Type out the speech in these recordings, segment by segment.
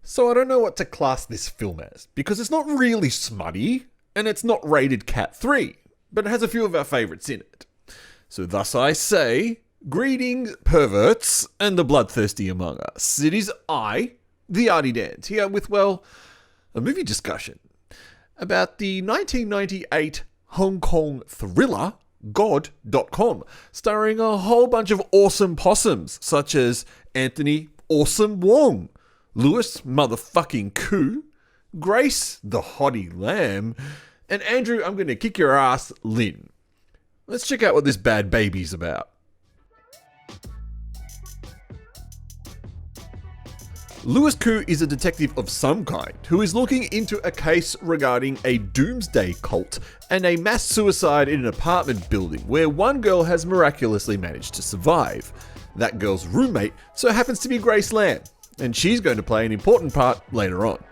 So I don't know what to class this film as, because it's not really smutty, and it's not rated Cat 3, but it has a few of our favourites in it. So thus I say, greetings, perverts, and the bloodthirsty among us. It is I, the Artie Dance, here with, well, a movie discussion about the 1998 Hong Kong thriller God.com, starring a whole bunch of awesome possums, such as Anthony Awesome Wong, Lewis motherfucking Koo, Grace the Hottie Lamb, and Andrew, I'm gonna kick your ass, Lin. Let's check out what this bad baby's about. Lewis Koo is a detective of some kind who is looking into a case regarding a doomsday cult and a mass suicide in an apartment building where one girl has miraculously managed to survive. That girl's roommate so happens to be Grace Lamb, and she's going to play an important part later on.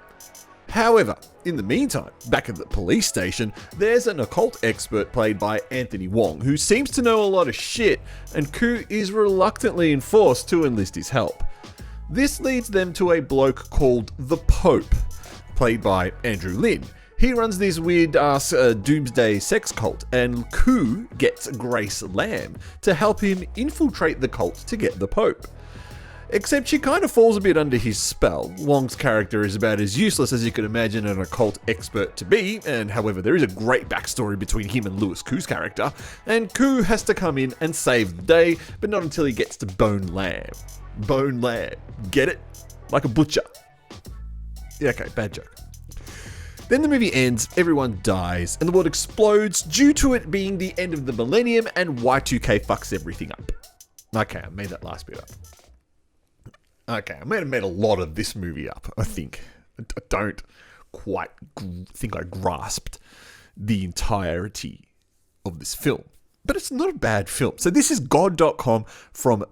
However, in the meantime, back at the police station, there's an occult expert played by Anthony Wong who seems to know a lot of shit, and Koo is reluctantly enforced to enlist his help. This leads them to a bloke called the Pope, played by Andrew Lin. He runs this weird-ass doomsday sex cult, and Koo gets Grace Lamb to help him infiltrate the cult to get the Pope. Except she kind of falls a bit under his spell. Wong's character is about as useless as you could imagine an occult expert to be, and however, there is a great backstory between him and Lewis Koo's character, and Koo has to come in and save the day, but not until he gets to Bone Lamb. Bone Lamb. Get it? Like a butcher. Yeah, okay, bad joke. Then the movie ends, everyone dies, and the world explodes due to it being the end of the millennium and Y2K fucks everything up. Okay, I made that last bit up. Okay, I may have made a lot of this movie up, I think. I don't quite think I grasped the entirety of this film. But it's not a bad film. So this is God.com from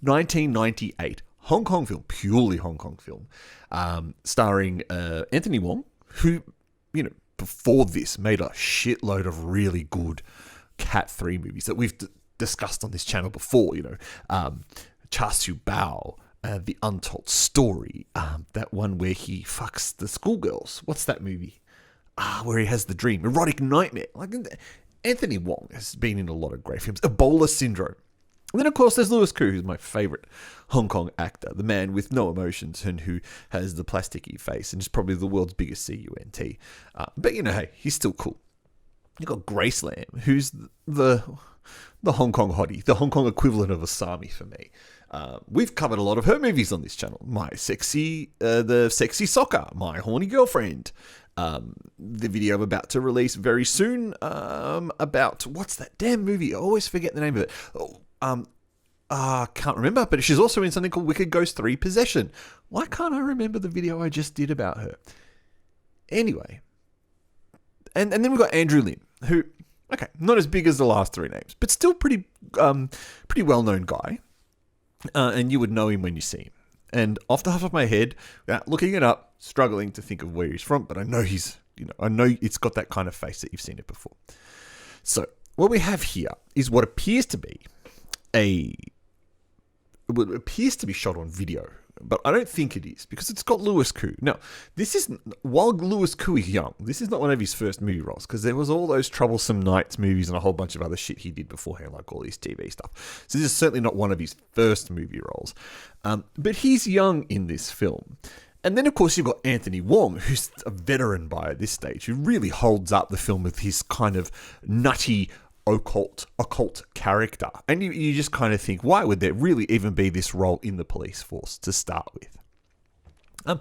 1998. Hong Kong film, purely Hong Kong film, starring Anthony Wong, who, before this made a shitload of really good Cat 3 movies that we've discussed on this channel before, Cha Siu Bao, The Untold Story, that one where he fucks the schoolgirls. What's that movie? Where he has the dream. Erotic Nightmare. Anthony Wong has been in a lot of great films. Ebola Syndrome. And then, of course, there's Lewis Koo, who's my favourite Hong Kong actor, the man with no emotions and who has the plasticky face and is probably the world's biggest CUNT. But, hey, he's still cool. You've got Grace Lamb, who's the Hong Kong hottie, the Hong Kong equivalent of Asami for me. We've covered a lot of her movies on this channel. The Sexy Soccer, My Horny Girlfriend, the video I'm about to release very soon about, what's that damn movie? I always forget the name of it. Can't remember, but she's also in something called Wicked Ghost 3 Possession. Why can't I remember the video I just did about her? Anyway, and then we've got Andrew Lin, who, okay, not as big as the last three names, but still pretty well-known guy. And you would know him when you see him. And off the top of my head, without looking it up, struggling to think of where he's from, but I know I know it's got that kind of face that you've seen it before. So what we have here is what appears to be shot on video, but I don't think it is because it's got Lewis Koo. Now, while Lewis Koo is young, this is not one of his first movie roles because there was all those Troublesome Nights movies and a whole bunch of other shit he did beforehand, like all his TV stuff. So this is certainly not one of his first movie roles. But he's young in this film. And then, of course, you've got Anthony Wong, who's a veteran by this stage, who really holds up the film with his kind of nutty, occult character. And you just kind of think, why would there really even be this role in the police force to start with?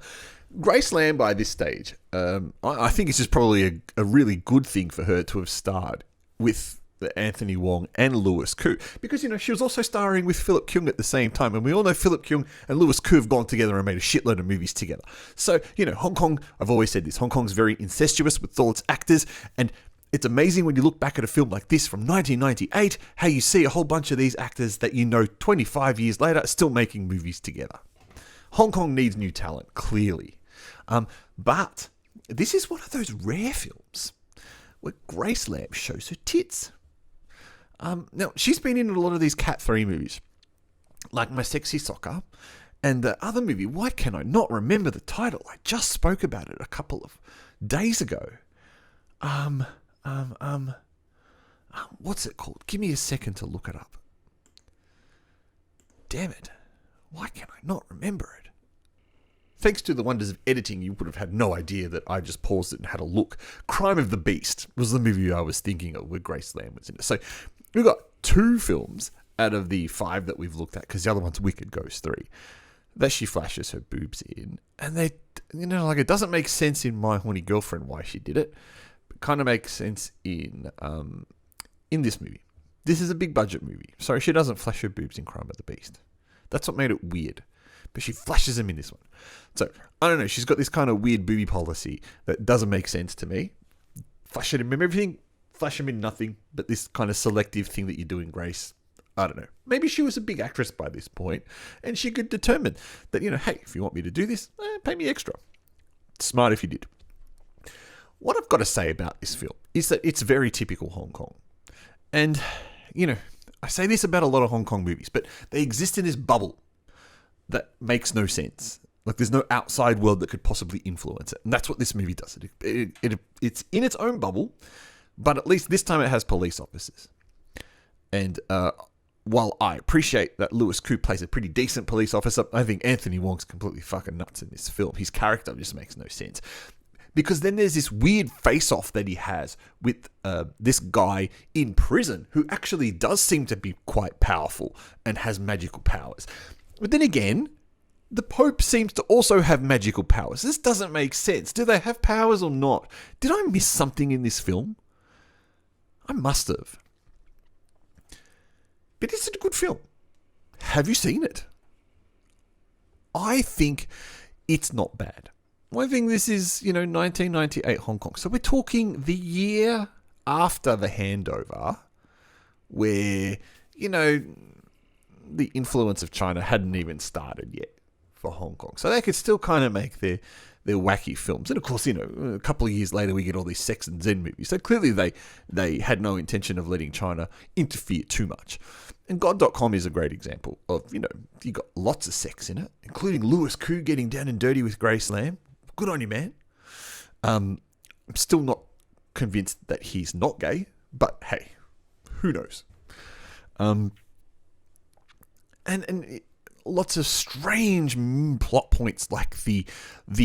Grace Lamb by this stage, I think it's just probably a really good thing for her to have starred with Anthony Wong and Lewis Koo, because she was also starring with Philip Keung at the same time, and we all know Philip Keung and Lewis Koo have gone together and made a shitload of movies together. So Hong Kong, I've always said this, Hong Kong's very incestuous with all its actors, and it's amazing when you look back at a film like this from 1998, how you see a whole bunch of these actors that 25 years later are still making movies together. Hong Kong needs new talent, clearly. But this is one of those rare films where Grace Lamb shows her tits. Now, she's been in a lot of these Cat 3 movies, like My Sexy Soccer And the other movie, why can I not remember the title? I just spoke about it a couple of days ago. What's it called? Give me a second to look it up. Damn it. Why can I not remember it? Thanks to the wonders of editing, you would have had no idea that I just paused it and had a look. Crime of the Beast was the movie I was thinking of where Grace Lamb was in it. So we've got 2 films out of the 5 that we've looked at, because the other one's Wicked Ghost 3, that she flashes her boobs in. And they, it doesn't make sense in My Horny Girlfriend why she did it. It kind of makes sense in this movie. This is a big budget movie. Sorry, she doesn't flash her boobs in Crime of the Beast. That's what made it weird. But she flashes them in this one. So, I don't know, she's got this kind of weird booby policy that doesn't make sense to me. Flash it in everything, flash them in nothing, but this kind of selective thing that you do in Grace, I don't know. Maybe she was a big actress by this point, and she could determine that, hey, if you want me to do this, pay me extra. Smart if you did. What I've got to say about this film is that it's very typical Hong Kong. And, I say this about a lot of Hong Kong movies, but they exist in this bubble that makes no sense. Like, there's no outside world that could possibly influence it. And that's what this movie does. It's in its own bubble, but at least this time it has police officers. And while I appreciate that Louis Koo plays a pretty decent police officer, I think Anthony Wong's completely fucking nuts in this film. His character just makes no sense. Because then there's this weird face-off that he has with this guy in prison who actually does seem to be quite powerful and has magical powers. But then again, the Pope seems to also have magical powers. This doesn't make sense. Do they have powers or not? Did I miss something in this film? I must have. But it's a good film. Have you seen it? I think it's not bad. I think this is, 1998 Hong Kong. So we're talking the year after the handover where, the influence of China hadn't even started yet for Hong Kong. So they could still kind of make their wacky films. And of course, a couple of years later, we get all these sex and Zen movies. So clearly they had no intention of letting China interfere too much. And God.com is a great example of, you got lots of sex in it, including Louis Koo getting down and dirty with Grace Lamb. Good on you, man. I'm still not convinced that he's not gay, but hey, who knows? And lots of strange plot points, like the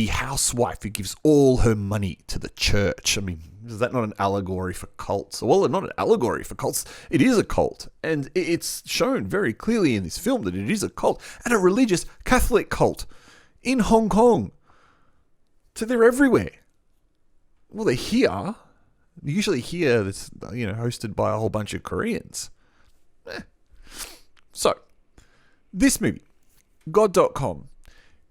housewife who gives all her money to the church. I mean, is that not an allegory for cults? Well, not an allegory for cults. It is a cult, and it's shown very clearly in this film that it is a cult, and a religious Catholic cult in Hong Kong. So they're everywhere. Well, they're here. Usually here, that's hosted by a whole bunch of Koreans. So, this movie, God.com,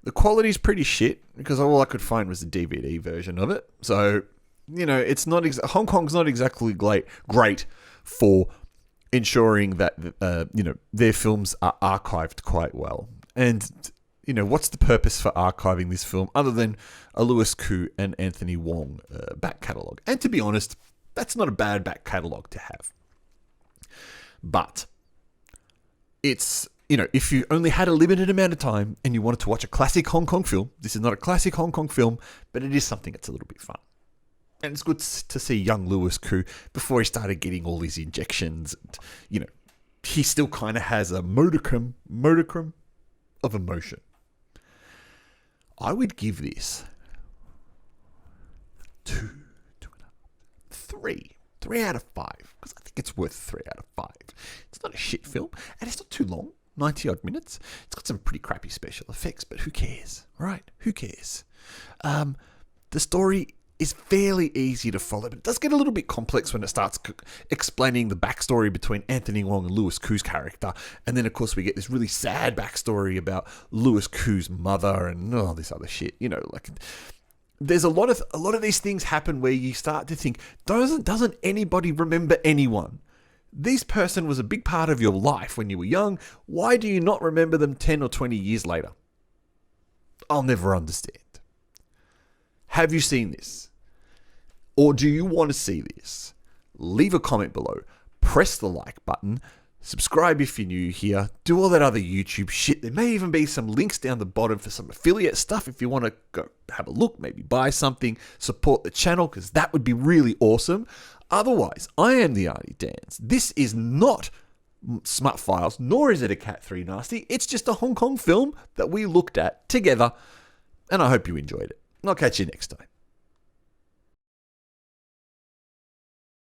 the quality's pretty shit because all I could find was the DVD version of it. So, it's not Hong Kong's not exactly great for ensuring that their films are archived quite well. And what's the purpose for archiving this film other than a Louis Koo and Anthony Wong back catalogue? And to be honest, that's not a bad back catalogue to have. But it's, if you only had a limited amount of time and you wanted to watch a classic Hong Kong film, this is not a classic Hong Kong film, but it is something that's a little bit fun. And it's good to see young Louis Koo before he started getting all these injections. And, he still kind of has a modicum of emotion. I would give this 3 out of 5, because I think it's worth 3 out of 5. It's not a shit film, and it's not too long, 90 odd minutes. It's got some pretty crappy special effects, but who cares, right? Who cares? The story is fairly easy to follow, but it does get a little bit complex when it starts explaining the backstory between Anthony Wong and Louis Koo's character. And then, of course, we get this really sad backstory about Louis Koo's mother and all this other shit. There's a lot of these things happen where you start to think, doesn't anybody remember anyone? This person was a big part of your life when you were young. Why do you not remember them 10 or 20 years later? I'll never understand. Have you seen this? Or do you want to see this? Leave a comment below. Press the like button. Subscribe if you're new here. Do all that other YouTube shit. There may even be some links down the bottom for some affiliate stuff if you want to go have a look, maybe buy something, support the channel, because that would be really awesome. Otherwise, I am the Artie Dans. This is not Smut Files, nor is it a Cat 3 Nasty. It's just a Hong Kong film that we looked at together, and I hope you enjoyed it. I'll catch you next time.